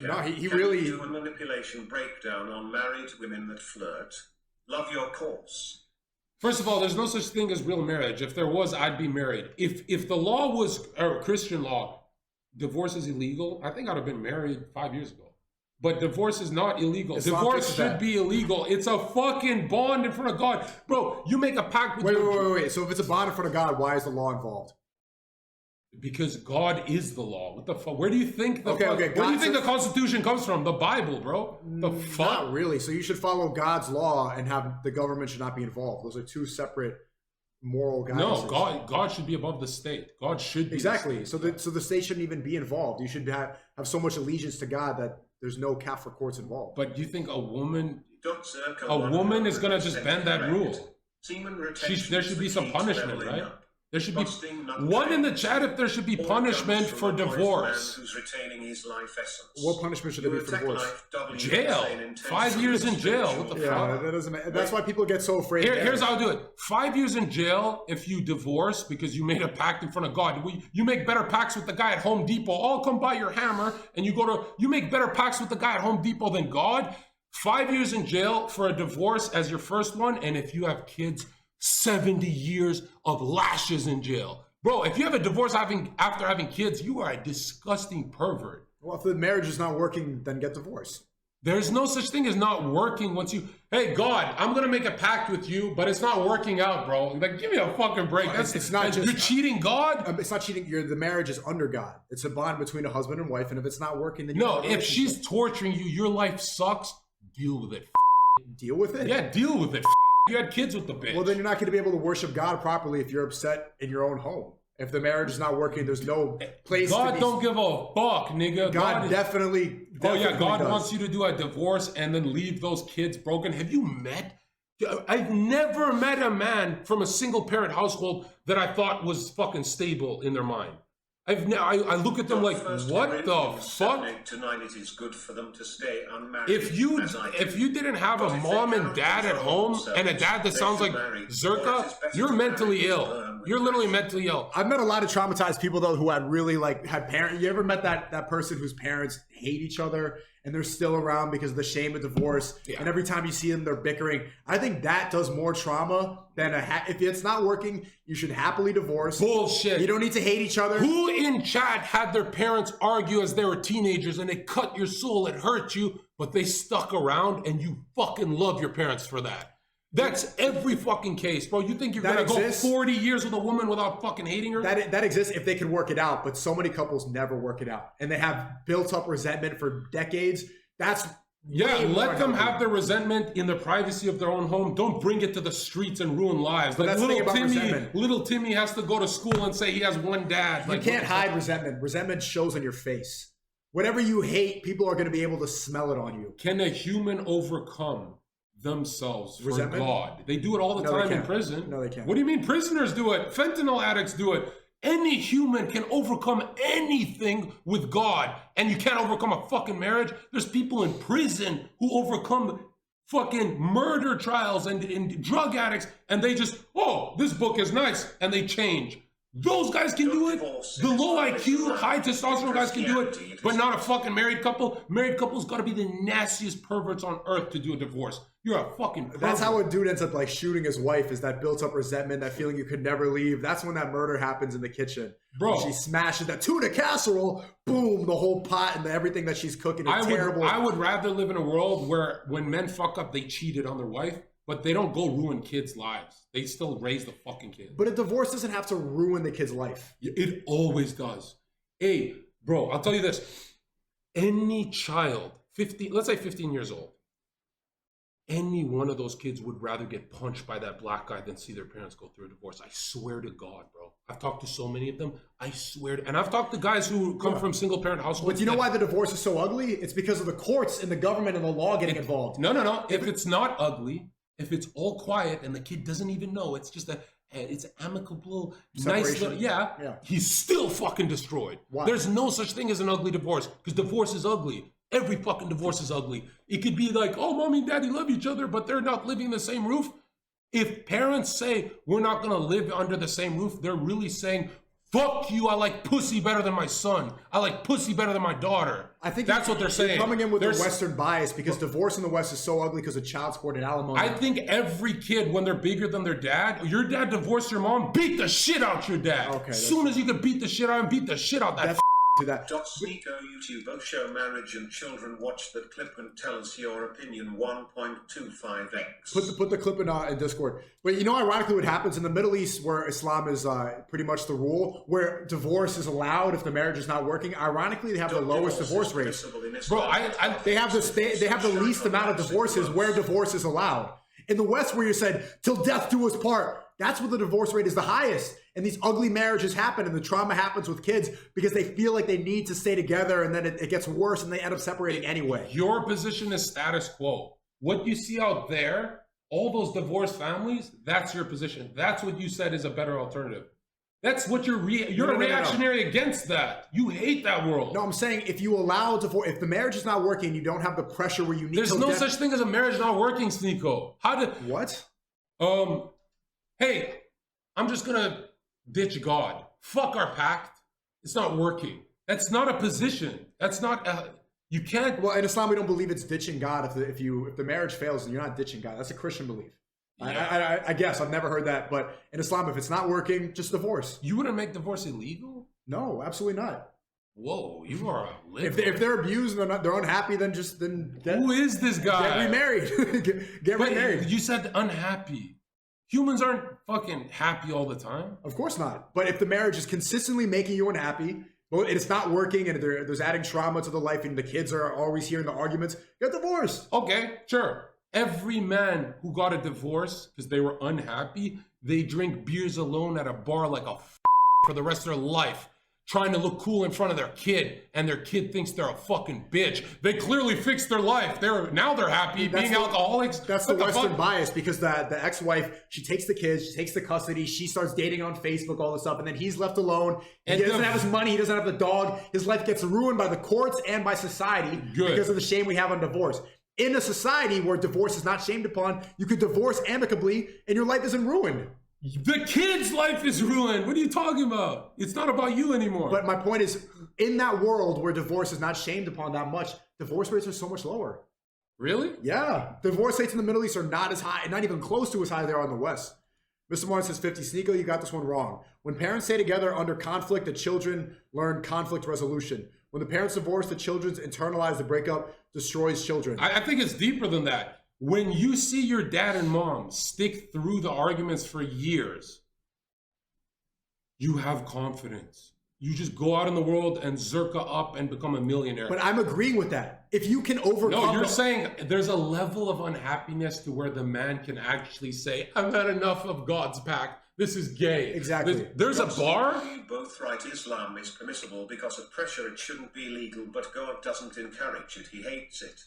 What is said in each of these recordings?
No, he Can really... you do a manipulation breakdown on married women that flirt? Love your course. First of all, there's no such thing as real marriage. If there was, I'd be married. If the law was a Christian law, divorce is illegal, I think I'd have been married 5 years ago. But divorce is not illegal. Divorce should be illegal. It's a fucking bond in front of God. Bro, you make a pact with Wait. So if it's a bond in front of God, why is the law involved? Because God is the law. What the fuck? Where do you think the Where do you think the Constitution comes from? The Bible, bro. The fuck? Not really. So you should follow God's law and have the government should not be involved. Those are two separate moral guidances. No, God should be above the state. God should be exactly. So the state shouldn't even be involved. You should have so much allegiance to God that there's no cap for courts involved. But do you think a woman is gonna just bend that rule? There should be some punishment, right? There should be one in the chat if there should be punishment for divorce. Who's retaining his life essence. What punishment should there be for divorce? Jail. 5 years in jail. What the fuck? That doesn't. That's why people get so afraid. Here's how I'll do it. 5 years in jail if you divorce because you made a pact in front of God. You make better pacts with the guy at Home Depot. I'll come buy your hammer, and you make better pacts with the guy at Home Depot than God. 5 years in jail for a divorce as your first one, and if you have kids, 70 years of lashes in jail. Bro, if you have a divorce after having kids, you are a disgusting pervert. Well, if the marriage is not working, then get divorced. There's no such thing as not working once you... Hey, God, I'm going to make a pact with you, but it's not working out, bro. Like, give me a fucking break. It's not just... You're cheating God? It's not cheating. The marriage is under God. It's a bond between a husband and wife, and if it's not working, then... No, if she's torturing you, your life sucks, deal with it. Deal with it? Yeah, deal with it. You had kids with the bitch. Well, then you're not going to be able to worship God properly if you're upset in your own home. If the marriage is not working, there's no place God to be... don't give a fuck, nigga. God definitely Oh yeah, God does. wants you to do a divorce and then leave those kids broken. Have you met? I've never met a man from a single parent household that I thought was fucking stable in their mind. I look at them like, what the fuck? Tonight it is good for them to stay unmarried. If you didn't have a mom and dad at home and a dad that sounds like Zherka, you're mentally ill. You're literally mentally ill. I've met a lot of traumatized people though who had really had parents. You ever met that person whose parents hate each other and they're still around because of the shame of divorce? Yeah. And every time you see them, they're bickering. I think that does more trauma than if it's not working, you should happily divorce. Bullshit. You don't need to hate each other. Who in chat had their parents argue as they were teenagers and it cut your soul, it hurt you, but they stuck around and you fucking love your parents for that? That's every fucking case, bro. You think you're gonna go 40 years with a woman without fucking hating her? That exists if they can work it out, but so many couples never work it out. And they have built up resentment for decades. Let them have their resentment in the privacy of their own home. Don't bring it to the streets and ruin lives. But like that's little Timmy has to go to school and say he has one dad. You can't hide resentment. Resentment shows on your face. Whatever you hate, people are going to be able to smell it on you. Can a human overcome themselves for resentment? God? They do it all the time in prison. No, they can't. What do you mean prisoners do it? Fentanyl addicts do it. Any human can overcome anything with God, and you can't overcome a fucking marriage. There's people in prison who overcome fucking murder trials and drug addicts, and they just, oh, this book is nice, and they change. Those guys can do it. The low IQ, high testosterone guys can do it, but not a fucking married couple. Married couples got to be the nastiest perverts on earth to do a divorce. You're a fucking pervert. That's how a dude ends up like shooting his wife, is that built up resentment, that feeling you could never leave. That's when that murder happens in the kitchen. Bro. She smashes that tuna casserole, boom, the whole pot and everything that she's cooking is terrible. I would rather live in a world where when men fuck up, they cheated on their wife, but they don't go ruin kids' lives. They still raise the fucking kid. But a divorce doesn't have to ruin the kid's life. It always does. Hey, bro, I'll tell you this. Any child, let's say 15 years old, any one of those kids would rather get punched by that black guy than see their parents go through a divorce. I swear to God, bro. I've talked to so many of them. I swear. And I've talked to guys who come from single parent households. But you know why the divorce is so ugly? It's because of the courts and the government and the law getting involved. No. If it's not ugly, if it's all quiet and the kid doesn't even know, it's just it's amicable, nice little, yeah, he's still fucking destroyed. Why? There's no such thing as an ugly divorce, because divorce is ugly. Every fucking divorce is ugly. It could be like, oh, mommy and daddy love each other, but they're not living in the same roof. If parents say, we're not going to live under the same roof, they're really saying, Fuck you, I like pussy better than my son. I like pussy better than my daughter. I think that's what they're saying. You're coming in with a the Western bias because divorce in the West is so ugly because of child support and alimony. I think every kid, when they're bigger than their dad, your dad divorced your mom, beat the shit out your dad. Okay, as soon as you can beat the shit out of him, beat the shit out that to that. Sneeko YouTube show marriage and children. Watch that clip and tell us your opinion. 1.25x. Put the clip in Discord. But you know, ironically, what happens in the Middle East, where Islam is pretty much the rule, where divorce is allowed if the marriage is not working. Ironically, they have the lowest divorce rate. Bro, they have the least amount of divorces where divorce is allowed. In the West, where you said till death do us part, that's where the divorce rate is the highest. And these ugly marriages happen and the trauma happens with kids because they feel like they need to stay together, and then it gets worse and they end up separating anyway. Your position is status quo. What you see out there, all those divorced families, that's your position. That's what you said is a better alternative. That's what you're a reactionary against that. You hate that world. No, I'm saying if you allow divorce, if the marriage is not working, you don't have the pressure where you need. There's no such thing as a marriage not working, Sneeko. What? Hey, I'm just gonna ditch God. Fuck our pact. It's not working. That's not a position. That's not you can't. Well, in Islam, we don't believe it's ditching God. If the marriage fails, then you're not ditching God. That's a Christian belief. Yeah. I guess I've never heard that, but in Islam, if it's not working, just divorce. You wouldn't make divorce illegal? No, absolutely not. Whoa, you are a liberal. If they're abused and they're unhappy, then who is this guy? Get remarried. get remarried. You said unhappy. Humans aren't fucking happy all the time. Of course not. But if the marriage is consistently making you unhappy, but it's not working, and there's adding trauma to the life, and the kids are always hearing the arguments, get divorced. Okay, sure. Every man who got a divorce because they were unhappy, they drink beers alone at a bar like a for the rest of their life, trying to look cool in front of their kid, and their kid thinks they're a fucking bitch. They clearly fixed their life. Now they're happy being alcoholics. That's the Western bias, because the ex-wife, she takes the kids, she takes the custody, she starts dating on Facebook, all this stuff, and then he's left alone. He doesn't have his money, he doesn't have the dog. His life gets ruined by the courts and by society because of the shame we have on divorce. In a society where divorce is not shamed upon, you could divorce amicably and your life isn't ruined. The kid's life is ruined. What are you talking about? It's not about you anymore. But my point is, in that world where divorce is not shamed upon that much, divorce rates are so much lower. Really? Yeah. Divorce rates in the Middle East are not as high, not even close to as high as they are in the West. Mr. Martin says 50. Sneeko, you got this one wrong. When parents stay together under conflict, the children learn conflict resolution. When the parents divorce, the children internalize the breakup, destroys children. I think it's deeper than that. When you see your dad and mom stick through the arguments for years, you have confidence. You just go out in the world and zerka up and become a millionaire. But I'm agreeing with that. If you can overcome... No, you're saying there's a level of unhappiness to where the man can actually say, I've had enough of God's pact. This is gay. Exactly. There's a bar. Both right. Islam is permissible because of pressure. It shouldn't be legal, but God doesn't encourage it. He hates it.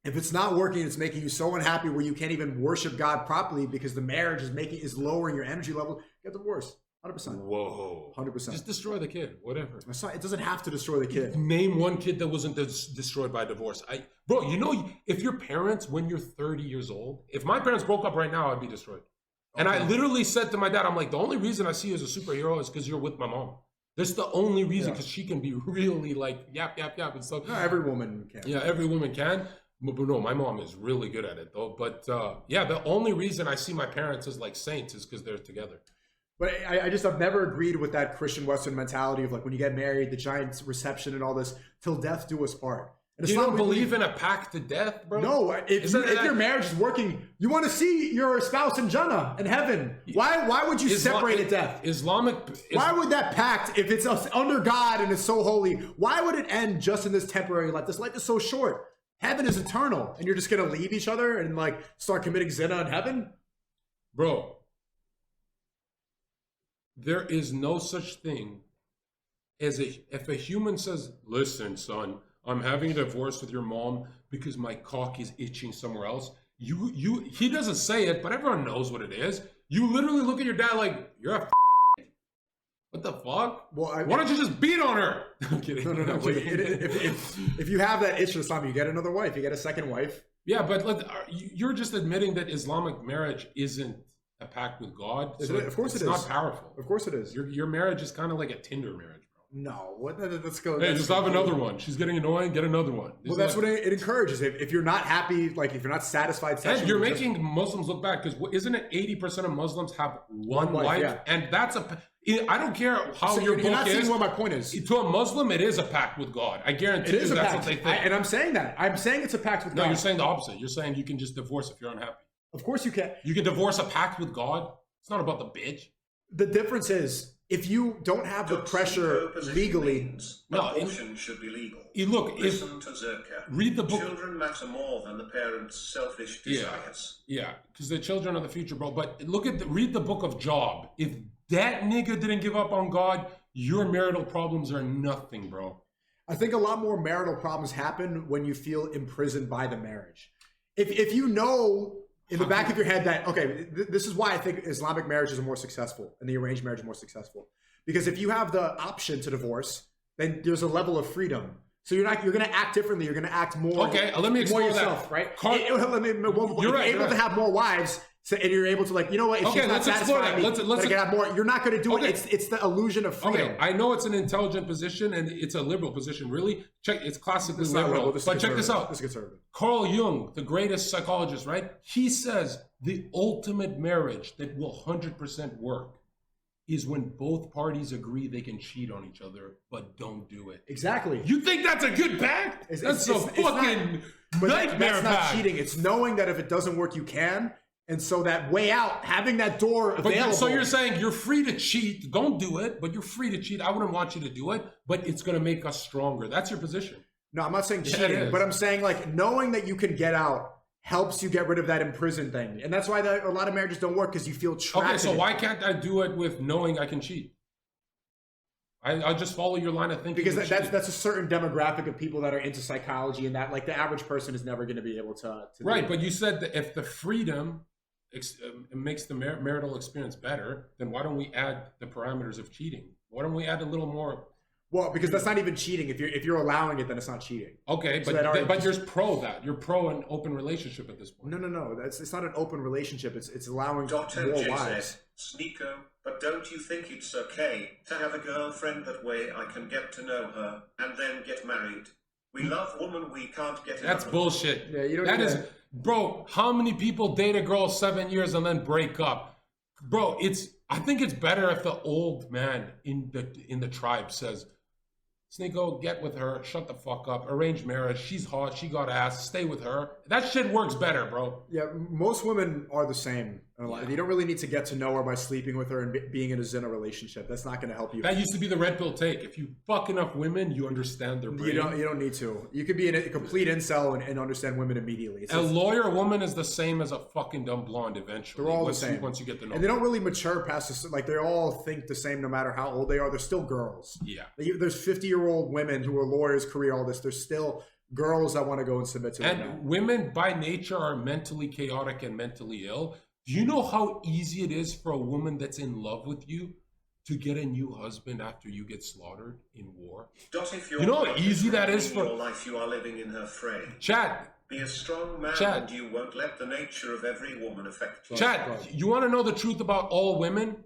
If it's not working, it's making you so unhappy where you can't even worship God properly because the marriage is lowering your energy level, get divorced. 100%. Whoa. 100%. Just destroy the kid, whatever. It doesn't have to destroy the kid. Name one kid that wasn't destroyed by divorce. Bro, you know, if your parents, when you're 30 years old, if my parents broke up right now, I'd be destroyed. And I literally said to my dad, I'm like, the only reason I see you as a superhero is because you're with my mom. That's the only reason, because she can be really like, yap, yap, yap and stuff. No, every woman can. Yeah, every woman can. But no, my mom is really good at it though. But yeah, the only reason I see my parents as like saints is because they're together. But I've never agreed with that Christian Western mentality of like when you get married, the giant reception and all this, till death do us part. And you don't believe in a pact to death, bro? No, if your marriage is working, you want to see your spouse in Jannah, in heaven. Why would you separate at death? Why would that pact, if it's under God and it's so holy, why would it end just in this temporary life? This life is so short. Heaven is eternal, and you're just gonna leave each other and like start committing zina in heaven? Bro, there is no such thing as if a human says, listen, son, I'm having a divorce with your mom because my cock is itching somewhere else. He doesn't say it, but everyone knows what it is. You literally look at your dad like, you're a what the fuck? Well, why don't you just beat on her? I'm kidding. No. If you have that itch in Islam, you get another wife. You get a second wife. Yeah, but you're just admitting that Islamic marriage isn't a pact with God. Isn't it? Of course it's it is. not powerful. Of course it is. Your marriage is kind of like a Tinder marriage, bro. No, what? Let's go. Hey, that's just have another one. She's getting annoying. Get another one. Well, that's what it encourages. If you're not happy, like if you're not satisfied, And sexually, you're just- making Muslims look bad because isn't it 80% of Muslims have one wife? yeah. And that's I don't care how So your you're not book seeing is. what my point is. To a Muslim, it is a pact with God. I guarantee It you is a that's pact, what they think. and I'm saying that. I'm saying it's a pact with No, God. you're saying the opposite. You're saying you can just divorce if you're unhappy. Of course you can. You can divorce a pact with God. It's not about the bitch. The difference is if you don't have the pressure legally. No, abortion should be legal. Look, Listen to ZherKlips. read the book. Children matter more than the parents' selfish desires. Yeah, because the children are the future, bro. But read the book of Job. If that nigga didn't give up on God, your marital problems are nothing, bro. I think a lot more marital problems happen when you feel imprisoned by the marriage. If you know in the back of your head that, okay, this is why I think Islamic marriages are more successful and the arranged marriage are more successful. Because if you have the option to divorce, then there's a level of freedom. So you're going to act differently. You're going to act more. Okay, let me explore more yourself, that. right? You're right, able to have more wives. So, and you're able to if Okay, she's not let's explore satisfied that. me, Let's I can have more. You're not going to do Okay. it. It's the illusion of freedom. Okay, I know it's an intelligent position and it's a liberal position. Really, it's classically It's not liberal. liberal, this is But check this conservative. out. This is conservative. Carl Jung, the greatest psychologist, right? He says the ultimate marriage that will 100% work is when both parties agree they can cheat on each other, but don't do it. Exactly. You think that's a good pact? That's a fucking nightmare That's not pact. cheating. It's knowing that if it doesn't work, you can. And so that way out, having that door available. So you're saying you're free to cheat. Don't do it, but you're free to cheat. I wouldn't want you to do it, but it's going to make us stronger. That's your position. No, I'm not saying Yeah, it cheating, is. but I'm saying knowing that you can get out helps you get rid of that imprisoned thing. And that's why a lot of marriages don't work because you feel trapped. Okay, so in it. why can't I do it with knowing I can cheat? I'll just follow your line of thinking. Because with that's cheating. a certain demographic of people that are into psychology and that the average person is never going to be able to Right, do it. but you said that if the freedom makes the marital experience better, then why don't we add the parameters of cheating? Why don't we add a little more? Well, because that's not even cheating. If you're allowing it, then it's not cheating. Okay, So that already but you're pro that. You're pro an open relationship at this point. No. It's not an open relationship. It's allowing Dr. more J wives. said, Sneeko, but don't you think it's okay to have a girlfriend that way I can get to know her and then get married? We love woman we can't get That's enough of. bullshit. Yeah, you don't That need is, that. bro. How many people date a girl 7 years and then break up? Bro, I think it's better if the old man in the tribe says, Sneeko, get with her, shut the fuck up, arranged marriage, she's hot, she got ass, stay with her. That shit works better, bro. Yeah, most women are the same. You don't really need to get to know her by sleeping with her and being in a relationship. That's not going to help you. That used to be the red pill take. If you fuck enough women, you understand their brain. You don't need to. You could be a complete incel and understand women immediately. A lawyer woman is the same as a fucking dumb blonde eventually. They're all the same. Once you get to know and they them. don't really mature past this. Like they all think the same no matter how old they are. They're still girls. Yeah. There's 50-year-old women who are lawyers, career, all this. They're still girls that want to go and submit to them. And women by nature are mentally chaotic and mentally ill. Do you know how easy it is for a woman that's in love with you to get a new husband after you get slaughtered in war? If You know how easy that is for your life you are living in her frame. Chad. Be a strong man Chad. and you won't let the nature of every woman affect you. Chad, you want to know the truth about all women?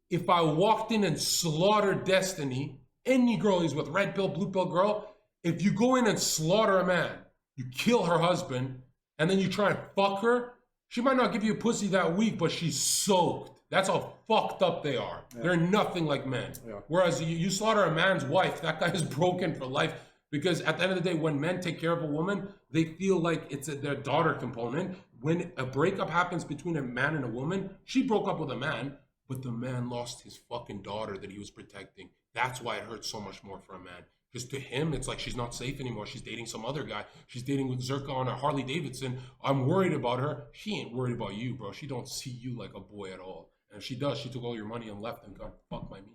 If I walked in and slaughtered Destiny, any girl he's with, red pill, blue pill girl, if you go in and slaughter a man, you kill her husband, and then you try and fuck her, she might not give you a pussy that week, but she's soaked. That's how fucked up they are. Yeah. They're nothing like men. Yeah. Whereas you slaughter a man's wife, that guy is broken for life. Because at the end of the day, when men take care of a woman, they feel like it's their daughter component. When a breakup happens between a man and a woman, she broke up with a man, but the man lost his fucking daughter that he was protecting. That's why it hurts so much more for a man. Because to him, it's like she's not safe anymore. She's dating some other guy. She's dating with Zherka on a Harley Davidson. I'm worried about her. She ain't worried about you, bro. She don't see you like a boy at all. And if she does, she took all your money and left and got fucked by me.